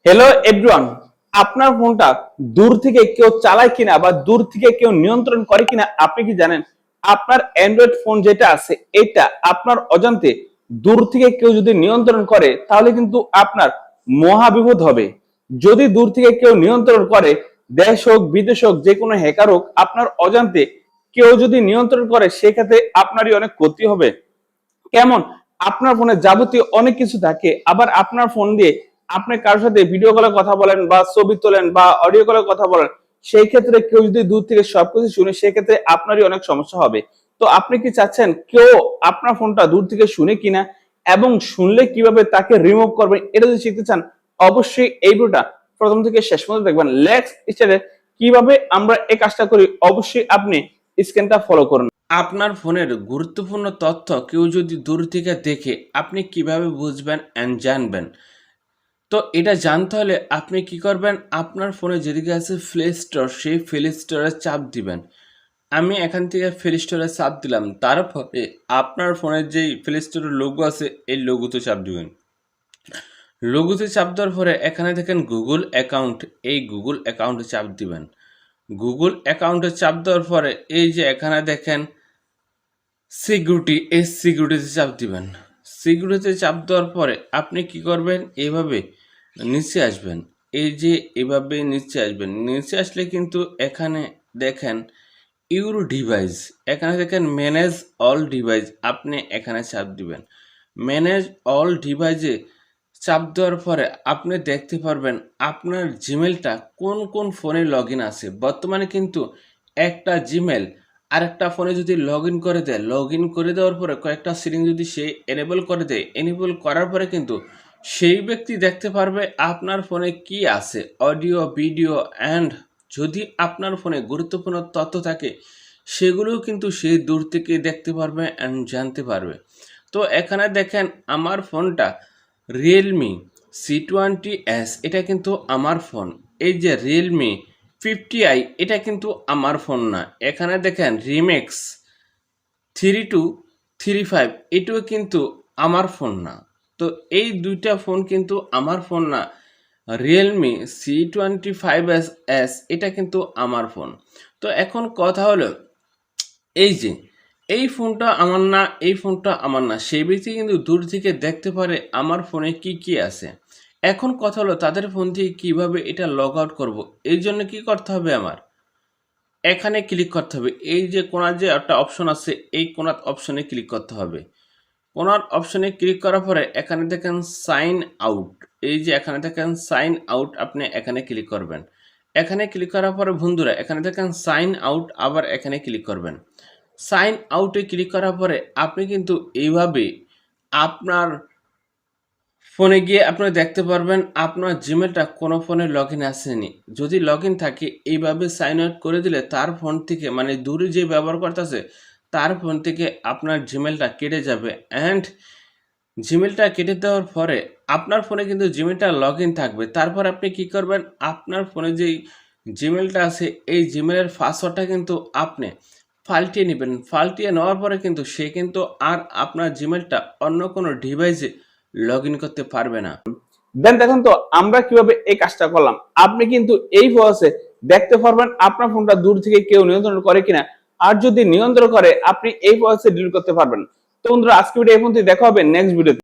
Hello everyone, আপনার ফোনটা দূর থেকে কেউ চালায় কিনা বা দূর থেকে কেউ নিয়ন্ত্রণ করে কিনা আপনি কি জানেন? আপনার অ্যান্ড্রয়েড ফোন যেটা আছে এটা আপনার অজান্তে দূর থেকে কেউ যদি নিয়ন্ত্রণ করে তাহলে কিন্তু আপনার মহা বিপদ হবে। যদি দূর থেকে কেউ নিয়ন্ত্রণ করে, দেশ হোক বিদেশ হোক, যে কোনো হ্যাকার হোক, আপনার অজান্তে কেউ যদি নিয়ন্ত্রণ করে সেক্ষেত্রে আপনারই অনেক ক্ষতি হবে। কেমন? আপনার ফোনে যাবতীয় অনেক কিছু থাকে, আবার আপনার ফোন দিয়ে আপনি কারোর সাথে ভিডিও কলে কথা বলেন বা ছবি তোলেন বা অডিও কলে কথা বলেন, সেই ক্ষেত্রে কেউ যদি দূর থেকে সবকিছু শুনে সেক্ষেত্রে আপনারই অনেক সমস্যা হবে। তো আপনি কি চাচ্ছেন কেউ আপনার ফোনটা দূর থেকে শুনে কিনা এবং শুনলে কিভাবে তাকে রিমুভ করবেন, এটা যদি শিখতে চান অবশ্যই এই ভিডিওটা প্রথম থেকে শেষ পর্যন্ত দেখবেন। Let's start. কিভাবে আমরা এই কাজটা করি অবশ্যই আপনি স্ক্রিনটা ফলো করুন। আপনার ফোনের গুরুত্বপূর্ণ তথ্য কেউ যদি দূর থেকে দেখে আপনি কিভাবে বুঝবেন এন্ড জানবেন? তো এটা জানতে হলে আপনি কি করবেন, আপনার ফোনে যেদিকে আছে প্লে স্টোর, সেই প্লে স্টোরে চাপ দিবেন। আমি এখান থেকে প্লে স্টোরে চাপ দিলাম, তারপরে আপনার ফোনের যেই প্লে স্টোরের লোগো আছে এই লোগোতে চাপ দিবেন। লোগোতে চাপ দেওয়ার পরে এখানে দেখেন গুগল অ্যাকাউন্ট, এই গুগল অ্যাকাউন্টে চাপ দিবেন। গুগল অ্যাকাউন্টে চাপ দেওয়ার পরে এই যে এখানে দেখেন সিকিউরিটি, এই সিকিউরিটিতে চাপ দিবেন। সিকিউরিটিতে চাপ দেওয়ার পরে আপনি কি করবেন, এভাবে নিচে আসবেন। এই যে এভাবে নিচে আসবেন, নিচে আসলে কিন্তু এখানে দেখেন ইউর ডিভাইস, এখানে দেখেন ম্যানেজ অল ডিভাইস, আপনি এখানে চাপ দিবেন। ম্যানেজ অল ডিভাইসে চাপ দেওয়ার পরে আপনি দেখতে পারবেন আপনার জিমেলটা কোন কোন ফোনে লগ ইন আছে। বর্তমানে কিন্তু একটা জিমেল আরেকটা ফোনে যদি লগ ইন করে দেয়, লগ ইন করে দেওয়ার পরে কয়েকটা সেটিং যদি সে এনেবল করে দেয়, এনেবল করার পরে কিন্তু সেই ব্যক্তি দেখতে পারবে আপনার ফোনে কি আছে, অডিও, ভিডিও অ্যান্ড যদি আপনার ফোনে গুরুত্বপূর্ণ তথ্য থাকে সেগুলোও কিন্তু সে দূর থেকে দেখতে পারবে অ্যান্ড জানতে পারবে। তো এখানে দেখেন আমার ফোনটা রিয়েলমি C20s, এটা কিন্তু আমার ফোন। এই যে রিয়েলমি 50i, এটা কিন্তু আমার ফোন না। এখানে দেখেন রিমেক্স 3235, এটাও কিন্তু আমার ফোন না। তো এই দুইটা ফোন কিন্তু আমার ফোন না। রিয়েলমি C25s, এটা কিন্তু আমার ফোন। তো এখন কথা হলো এই যে এই ফোনটা আমার না, এই ফোনটা আমার না, সেই ব্যক্তি কিন্তু দূর থেকে দেখতে পারে আমার ফোনে কি কি আছে। এখন কথা হলো তাদের ফোন থেকে কিভাবে এটা লগ আউট করবো। এই জন্য কি করতে হবে, আমার এখানে ক্লিক করতে হবে। এই যে কোনার যে একটা অপশন আছে, এই কোনার অপশনে ক্লিক করতে হবে। কোনার অপশনে ক্লিক করার পরে এখানে দেখেন সাইন আউট, এই যে এখানে দেখেন সাইন আউট, আপনি এখানে ক্লিক করবেন। এখানে ক্লিক করার পরে বন্ধুরা এখানে দেখেন সাইন আউট, আবার এখানে ক্লিক করবেন। সাইন আউটে ক্লিক করার পরে আপনি কিন্তু এইভাবে আপনার ফোনে গিয়ে আপনারা দেখতে পারবেন আপনার জিমেলটা কোনো ফোনে লগ ইন আসেনি। যদি লগ ইন থাকে এইভাবে সাইন আউট করে দিলে তার ফোন থেকে, মানে দূরে যে ব্যবহার করতেছে তার ফোন থেকে আপনার জিমেলটা কেটে যাবে। অ্যান্ড জিমেলটা কেটে দেওয়ার পরে আপনার ফোনে কিন্তু জিমেলটা লগ ইন থাকবে। তারপর আপনি কি করবেন, আপনার ফোনে যেই জিমেলটা আছে এই জিমেলের পাসওয়ার্ডটা কিন্তু আপনি পাল্টিয়ে নেবেন। পাল্টিয়ে নেওয়ার পরে কিন্তু সে কিন্তু আর আপনার জিমেলটা অন্য কোনো ডিভাইসে লগ ইন করতে পারবে না। দেন দেখুন তো আমরা কিভাবে এই কাজটা করলাম। আপনি কিন্তু এই প্রসেসে দেখতে পারবেন আপনার ফোনটা দূর থেকে কেউ নিয়ন্ত্রণ করে কিনা, আর যদি নিয়ন্ত্রণ করে আপনি এই প্রসেসে ডিলিট করতে পারবেন। তো বন্ধুরা আজকে ভিডিও এই পর্যন্তই, দেখা হবে নেক্সট ভিডিওতে।